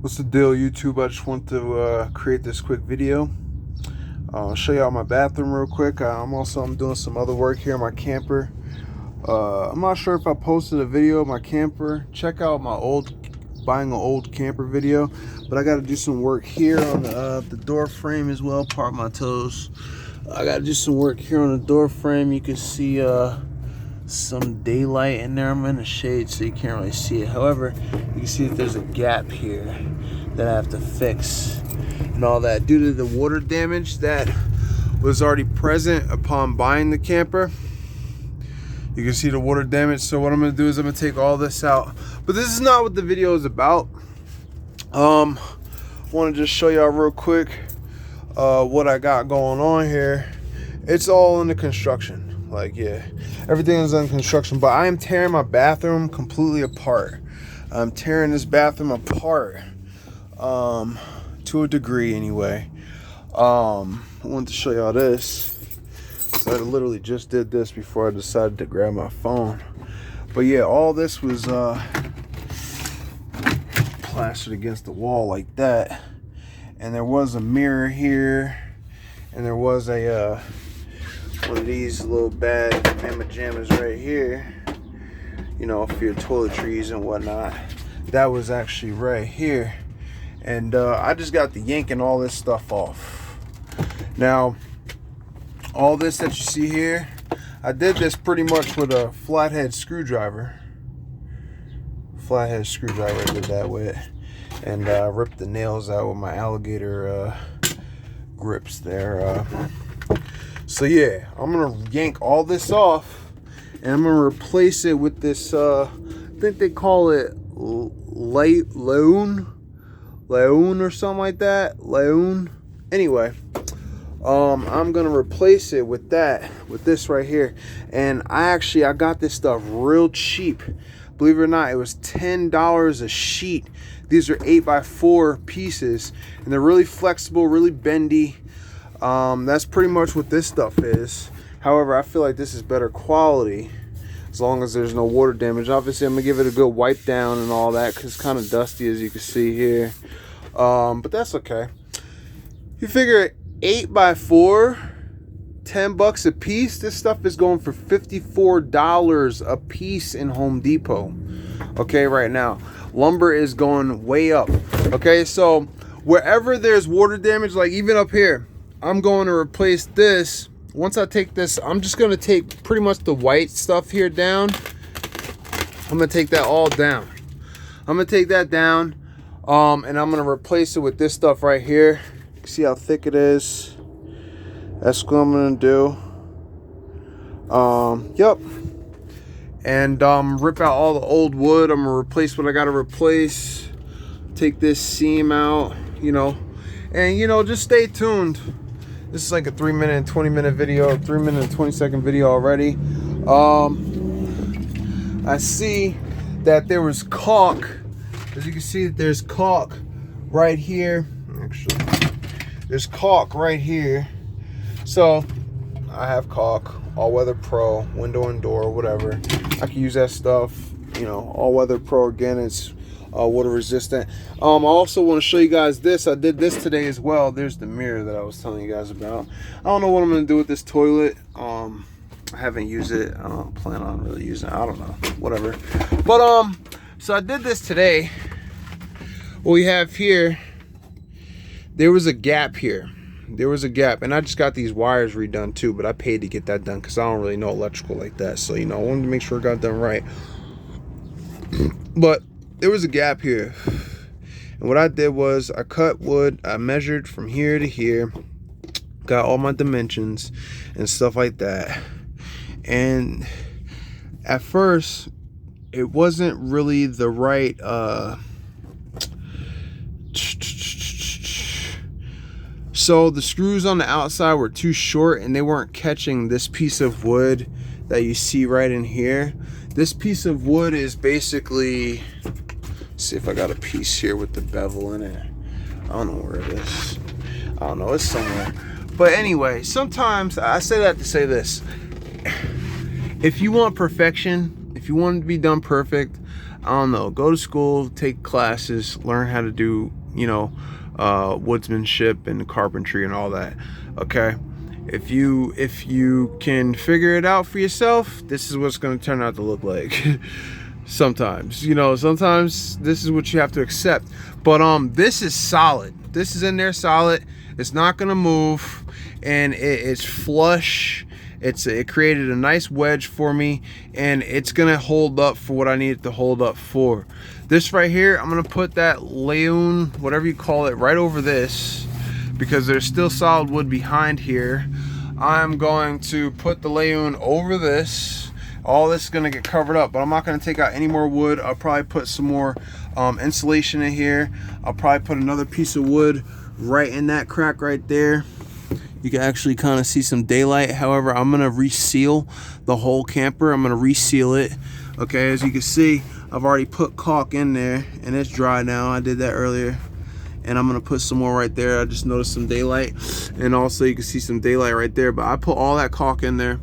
What's the deal, YouTube? I just want to create this quick video. Show y'all my bathroom real quick. I'm doing some other work here in my camper. I'm not sure if I posted a video of my camper. Check out my buying an old camper video. But I got to do some work here on the door frame as well. Part my toes. I got to do some work here on the door frame. You can see some daylight in there. I'm in the shade so you can't really see it. However, you can see that there's a gap here that I have to fix and all that due to the water damage that was already present upon buying the camper. You can see the water damage. So what I'm going to do is I'm going to take all this out, but this is not what the video is about. I want to just show y'all real quick what I got going on here. It's all in the construction. Like, yeah, everything is in construction, but I am tearing my bathroom completely apart. I'm tearing this bathroom apart to a degree anyway. I wanted to show y'all this. So I literally just did this before I decided to grab my phone. But yeah, all this was plastered against the wall like that. And there was a mirror here, and there was a one of these little bad mamma jammas right here, you know, for your toiletries and whatnot. That was actually right here. And I just got the yanking all this stuff off. Now, all this that you see here, I did this pretty much with a flathead screwdriver. I did that with. And ripped the nails out with my alligator grips there. So yeah, I'm gonna yank all this off, and I'm gonna replace it with this. I think they call it Leone or something like that. Leone. Anyway, I'm gonna replace it with this right here. And I got this stuff real cheap. Believe it or not, it was $10 a sheet. These are 8x4 pieces, and they're really flexible, really bendy. That's pretty much what this stuff is. However, I feel like this is better quality as long as there's no water damage. Obviously, I'm gonna give it a good wipe down and all that because it's kind of dusty, as you can see here. But that's okay. You figure 8x4, $10 a piece. This stuff is going for $54 a piece in Home Depot. Okay, right now lumber is going way up. Okay, so wherever there's water damage, like even up here, I'm going to replace this. Once I take this, I'm just going to take pretty much the white stuff here down. I'm going to take that all down. I'm going to take that down, and I'm going to replace it with this stuff right here. See how thick it is? That's what I'm going to do. Yep. And rip out all the old wood. I'm going to replace what I got to replace. Take this seam out, you know. And, you know, just stay tuned. This is like a 3-minute and 20-minute video, 3-minute and 20-second video already. I see that there was caulk. As you can see, that there's caulk right here. Actually, there's caulk right here. So I have caulk, All Weather Pro, window and door, whatever. I can use that stuff. You know, All Weather Pro again. It's water resistant. I also want to show you guys this. I did this today as well. There's the mirror that I was telling you guys about. I don't know what I'm going to do with this toilet. I haven't used it. I don't plan on really using it. I don't know. Whatever. But so I did this today. What we have here, there was a gap here. There was a gap, and I just got these wires redone too, but I paid to get that done because I don't really know electrical like that. So, you know, I wanted to make sure it got done right. But there was a gap here, and what I did was I cut wood. I measured from here to here, got all my dimensions and stuff like that. And at first it wasn't really the right so the screws on the outside were too short, and they weren't catching this piece of wood that you see right in here. This piece of wood is basically, see if I got a piece here with the bevel in it. I don't know where it is. I don't know, it's somewhere. But anyway, sometimes I say that to say this. If you want perfection, if you want it to be done perfect, I don't know, go to school, take classes, learn how to do, you know, woodsmanship and carpentry and all that. Okay, if you can figure it out for yourself, this is what's going to turn out to look like. Sometimes, you know, sometimes this is what you have to accept. But this is solid. This is in there solid. It's not gonna move, and it's flush. It created a nice wedge for me, and it's gonna hold up for what I need it to hold up for. This right here, I'm gonna put that Layun, whatever you call it, right over this, because there's still solid wood behind here. I'm going to put the Layun over this. All this is gonna get covered up, but I'm not gonna take out any more wood. I'll probably put some more insulation in here. I'll probably put another piece of wood right in that crack right there. You can actually kind of see some daylight. However, I'm gonna reseal the whole camper. I'm gonna reseal it. Okay, as you can see, I've already put caulk in there, and it's dry now. I did that earlier, and I'm gonna put some more right there. I just noticed some daylight, and also you can see some daylight right there. But I put all that caulk in there.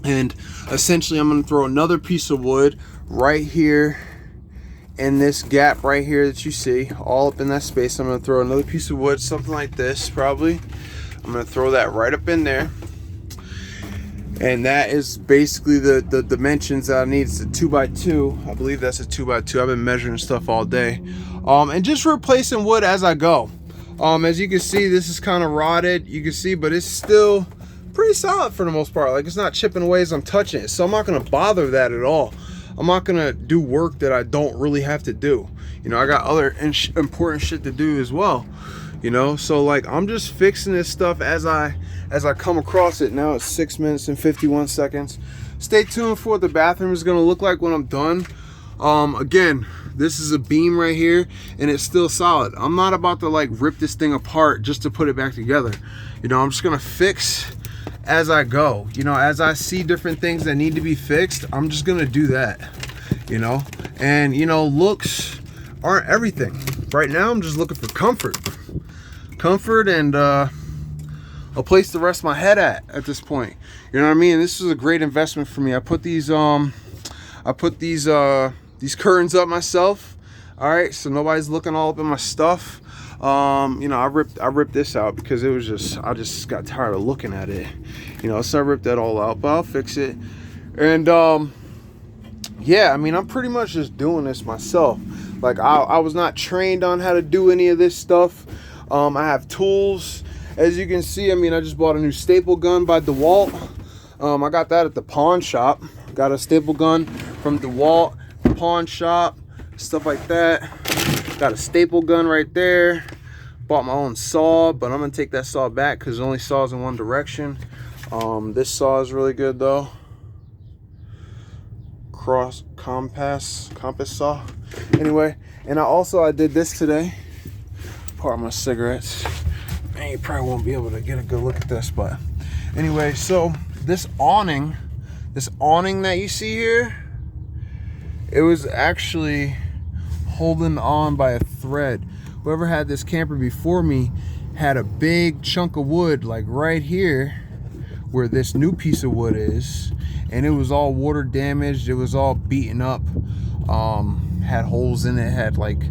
And essentially I'm going to throw another piece of wood right here in this gap right here that you see, all up in that space. I'm going to throw another piece of wood, something like this probably. I'm going to throw that right up in there. And that is basically the dimensions that I need. It's a 2x2. I believe that's a 2x2. I've been measuring stuff all day. And just replacing wood as I go. As you can see, this is kind of rotted. You can see, but it's still pretty solid for the most part. Like, it's not chipping away as I'm touching it, so I'm not going to bother that at all. I'm not going to do work that I don't really have to do. You know, I got other important shit to do as well, you know. So like, I'm just fixing this stuff as I come across it. Now it's 6 minutes and 51 seconds. Stay tuned for what the bathroom is going to look like when I'm done. Again, this is a beam right here, and it's still solid. I'm not about to like rip this thing apart just to put it back together. You know, I'm just going to fix as I go. You know, as I see different things that need to be fixed, I'm just gonna do that, you know. And you know, looks aren't everything. Right now I'm just looking for comfort and a place to rest my head at this point. You know what I mean? This is a great investment for me. I put these curtains up myself, all right, so nobody's looking all up in my stuff. You know, I ripped this out because it was just, I just got tired of looking at it, you know, so I ripped that all out, but I'll fix it. And yeah, I mean, I'm pretty much just doing this myself. Like, I was not trained on how to do any of this stuff. I have tools, as you can see. I mean, I just bought a new staple gun by DeWalt. I got that at the pawn shop. Got a staple gun from DeWalt pawn shop, stuff like that. Got a staple gun right there. Bought my own saw, but I'm gonna take that saw back because it only saws in one direction. This saw is really good though. Compass saw. Anyway, and I did this today. Part of my cigarettes. Man, you probably won't be able to get a good look at this, but anyway, so this awning that you see here, it was actually holding on by a thread. Whoever had this camper before me had a big chunk of wood like right here where this new piece of wood is, and it was all water damaged. It was all beaten up, had holes in it, had like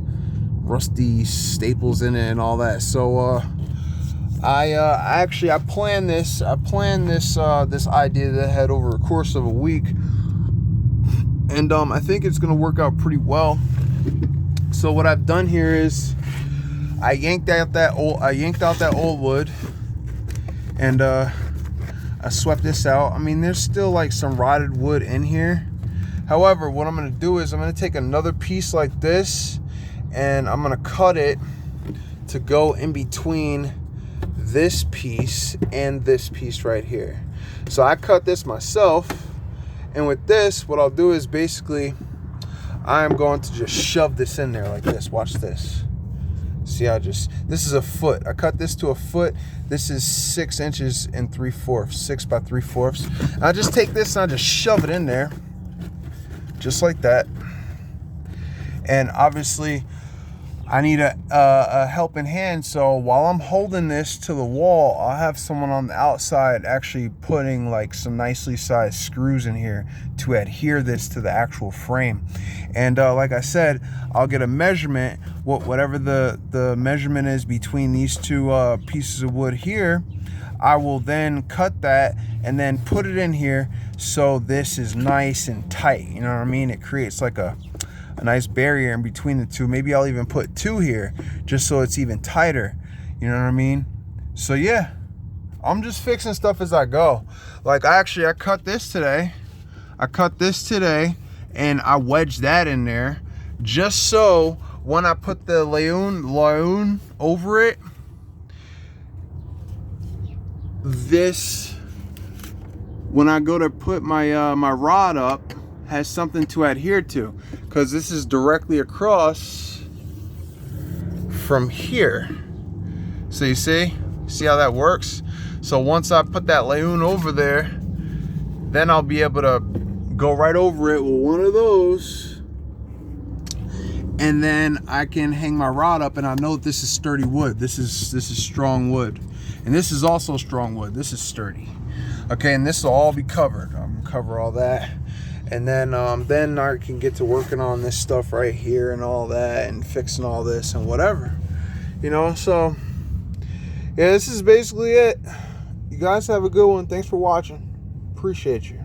rusty staples in it and all that. So I planned this idea to head over a course of a week, and I think it's gonna work out pretty well. So what I've done here is I yanked out that old wood, and I swept this out. I mean, there's still like some rotted wood in here. However, what I'm gonna do is I'm gonna take another piece like this, and I'm gonna cut it to go in between this piece and this piece right here. So I cut this myself, and with this, what I'll do is basically I'm going to just shove this in there like this. Watch this. See, this is a foot. I cut this to a foot. This is 6 inches and 3/4, 6 by 3/4. I just take this and I just shove it in there, just like that. And obviously, I need a helping hand. So while I'm holding this to the wall, I'll have someone on the outside actually putting like some nicely sized screws in here to adhere this to the actual frame. And like I said, I'll get a measurement, whatever the measurement is between these two pieces of wood here. I will then cut that and then put it in here so this is nice and tight. You know what I mean? It creates like a nice barrier in between the two. Maybe I'll even put two here just so it's even tighter. You know what I mean? So yeah, I'm just fixing stuff as I go. Like I cut this today. And I wedged that in there just so when I put the Layun over it, this, when I go to put my my rod up, has something to adhere to, because this is directly across from here. So you see how that works? So once I put that Layun over there, then I'll be able to go right over it with one of those, and then I can hang my rod up, and I know this is sturdy wood. This is strong wood, and this is also strong wood. This is sturdy. Okay, and this will all be covered. I'm gonna cover all that, and then I can get to working on this stuff right here and all that, and fixing all this and whatever, you know. So yeah, this is basically it. You guys have a good one. Thanks for watching. Appreciate you.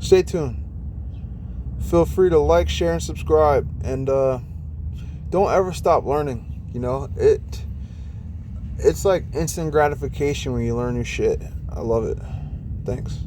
Stay tuned. Feel free to like, share, and subscribe, and don't ever stop learning. You know, it's like instant gratification when you learn new shit. I love it. Thanks.